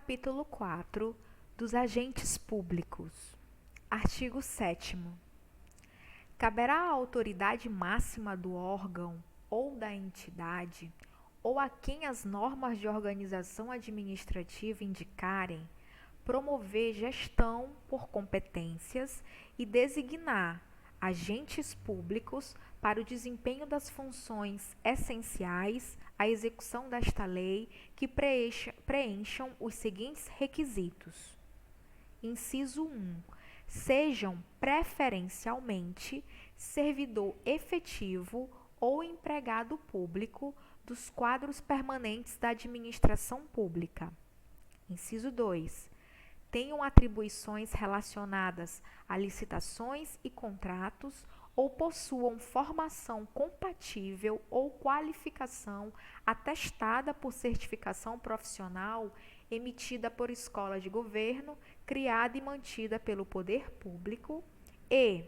Capítulo 4 dos agentes públicos. Artigo 7º. Caberá à autoridade máxima do órgão ou da entidade, ou a quem as normas de organização administrativa indicarem, promover gestão por competências e designar agentes públicos para o desempenho das funções essenciais à execução desta lei que preencham os seguintes requisitos. Inciso 1. Sejam preferencialmente servidor efetivo ou empregado público dos quadros permanentes da administração pública. Inciso 2. Tenham atribuições relacionadas a licitações e contratos ou possuam formação compatível ou qualificação atestada por certificação profissional emitida por escola de governo, criada e mantida pelo poder público. E,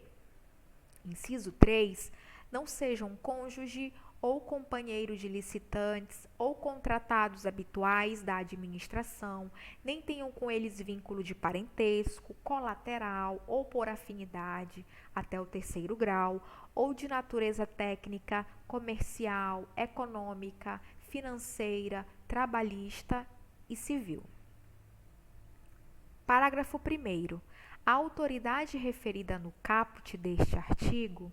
inciso 3, não sejam cônjuge ou companheiro de licitantes ou contratados habituais da administração, nem tenham com eles vínculo de parentesco, colateral ou por afinidade até o 3º grau, ou de natureza técnica, comercial, econômica, financeira, trabalhista e civil. Parágrafo 1º. A autoridade referida no caput deste artigo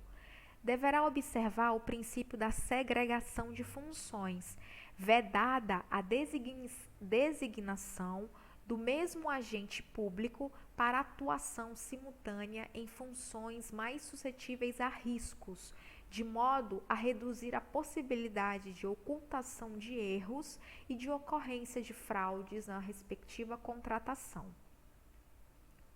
deverá observar o princípio da segregação de funções, vedada a designação do mesmo agente público para atuação simultânea em funções mais suscetíveis a riscos, de modo a reduzir a possibilidade de ocultação de erros e de ocorrência de fraudes na respectiva contratação.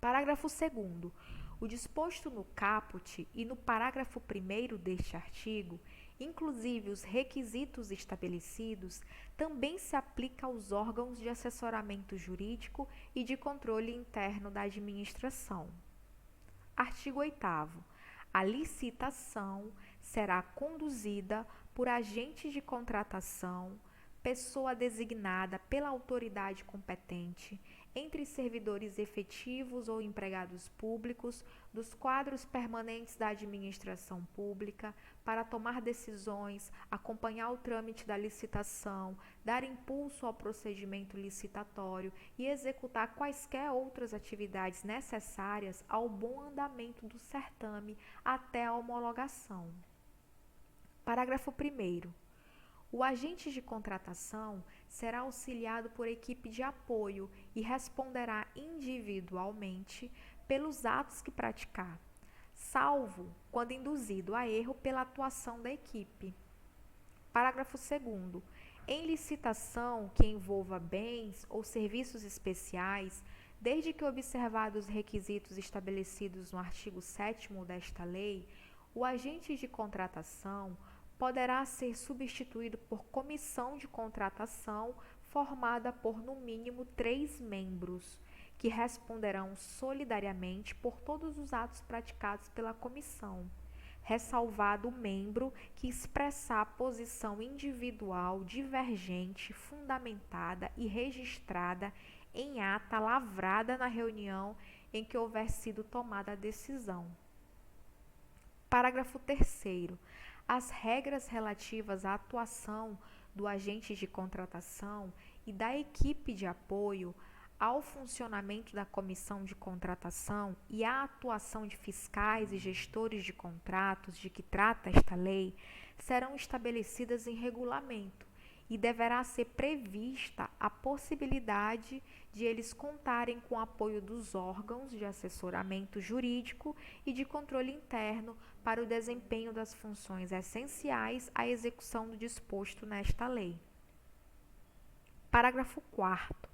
Parágrafo 2º. O disposto no caput e no parágrafo 1º deste artigo, inclusive os requisitos estabelecidos, também se aplica aos órgãos de assessoramento jurídico e de controle interno da administração. Artigo 8º. A licitação será conduzida por agente de contratação, pessoa designada pela autoridade competente, entre servidores efetivos ou empregados públicos dos quadros permanentes da administração pública, para tomar decisões, acompanhar o trâmite da licitação, dar impulso ao procedimento licitatório e executar quaisquer outras atividades necessárias ao bom andamento do certame até a homologação. Parágrafo 1º. O agente de contratação será auxiliado por equipe de apoio e responderá individualmente pelos atos que praticar, salvo quando induzido a erro pela atuação da equipe. Parágrafo 2º. Em licitação que envolva bens ou serviços especiais, desde que observados os requisitos estabelecidos no artigo 7º desta lei, o agente de contratação poderá ser substituído por comissão de contratação formada por, no mínimo, 3 membros, que responderão solidariamente por todos os atos praticados pela comissão, ressalvado o membro que expressar posição individual divergente, fundamentada e registrada em ata lavrada na reunião em que houver sido tomada a decisão. Parágrafo 3º. As regras relativas à atuação do agente de contratação e da equipe de apoio, ao funcionamento da comissão de contratação e à atuação de fiscais e gestores de contratos de que trata esta lei, serão estabelecidas em regulamento e deverá ser prevista a possibilidade de eles contarem com o apoio dos órgãos de assessoramento jurídico e de controle interno para o desempenho das funções essenciais à execução do disposto nesta lei. Parágrafo 4º.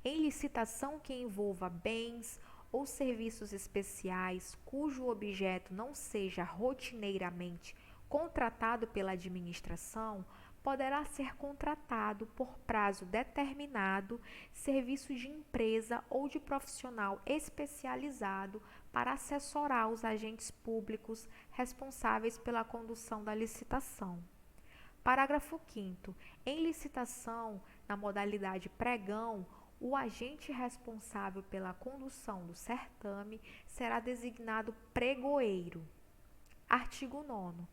Em licitação que envolva bens ou serviços especiais cujo objeto não seja rotineiramente contratado pela administração, poderá ser contratado por prazo determinado serviço de empresa ou de profissional especializado para assessorar os agentes públicos responsáveis pela condução da licitação. Parágrafo 5º. Em licitação, na modalidade pregão, O agente responsável pela condução do certame será designado pregoeiro. Artigo 9º.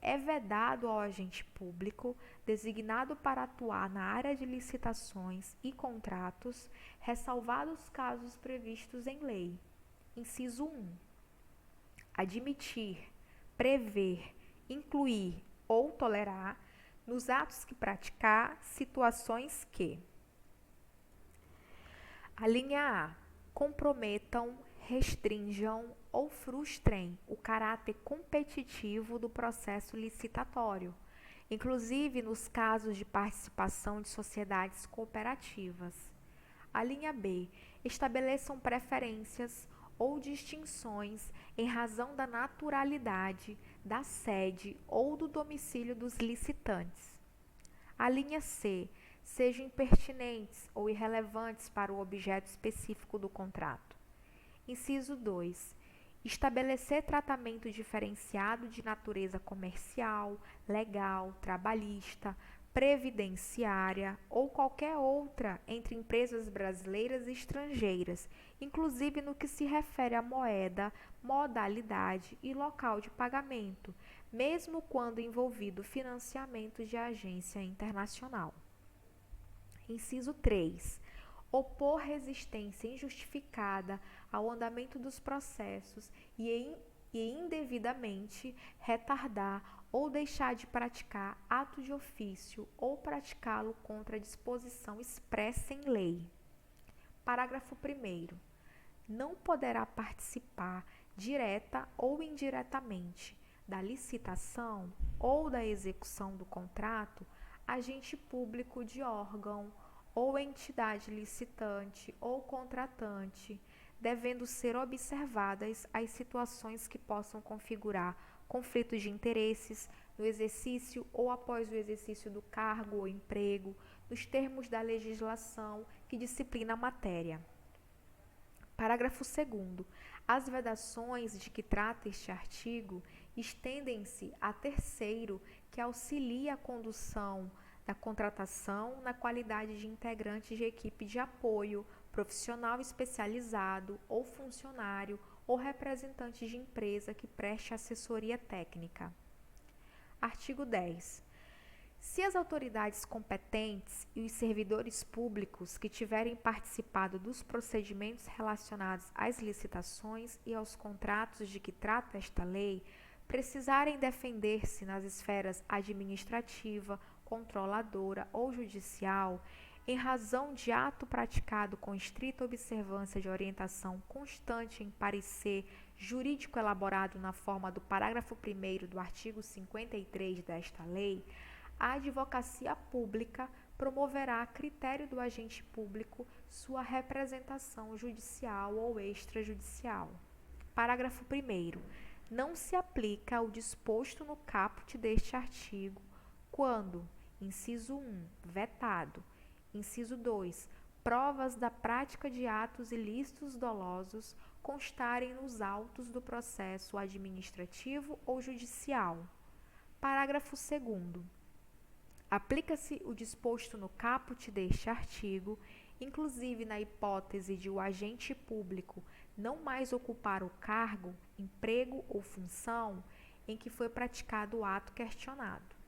É vedado ao agente público, designado para atuar na área de licitações e contratos, ressalvados os casos previstos em lei. Inciso 1. Admitir, prever, incluir ou tolerar, nos atos que praticar, situações que: a linha A. Comprometam, restringam ou frustrem o caráter competitivo do processo licitatório, inclusive nos casos de participação de sociedades cooperativas. A linha B. Estabeleçam preferências ou distinções em razão da naturalidade, da sede ou do domicílio dos licitantes. A linha C. Sejam impertinentes ou irrelevantes para o objeto específico do contrato. Inciso 2. Estabelecer tratamento diferenciado de natureza comercial, legal, trabalhista, previdenciária ou qualquer outra entre empresas brasileiras e estrangeiras, inclusive no que se refere à moeda, modalidade e local de pagamento, mesmo quando envolvido financiamento de agência internacional. Inciso 3. Opor resistência injustificada ao andamento dos processos e indevidamente retardar ou deixar de praticar ato de ofício ou praticá-lo contra a disposição expressa em lei. Parágrafo 1º. Não poderá participar, direta ou indiretamente, da licitação ou da execução do contrato, agente público de órgão ou entidade licitante ou contratante, devendo ser observadas as situações que possam configurar conflitos de interesses no exercício ou após o exercício do cargo ou emprego, nos termos da legislação que disciplina a matéria. Parágrafo 2º. As vedações de que trata este artigo estendem-se a terceiro que auxilia a condução da contratação na qualidade de integrante de equipe de apoio, profissional especializado ou funcionário ou representante de empresa que preste assessoria técnica. Artigo 10. Se as autoridades competentes e os servidores públicos que tiverem participado dos procedimentos relacionados às licitações e aos contratos de que trata esta lei precisarem defender-se nas esferas administrativa, controladora ou judicial, em razão de ato praticado com estrita observância de orientação constante em parecer jurídico elaborado na forma do parágrafo 1º do artigo 53 desta lei, a advocacia pública promoverá a critério do agente público sua representação judicial ou extrajudicial. Parágrafo 1º. Não se aplica o disposto no caput deste artigo quando: inciso 1, vetado. Inciso 2, provas da prática de atos ilícitos dolosos constarem nos autos do processo administrativo ou judicial. Parágrafo 2º. Aplica-se o disposto no caput deste artigo, inclusive na hipótese de o agente público não mais ocupar o cargo, emprego ou função em que foi praticado o ato questionado.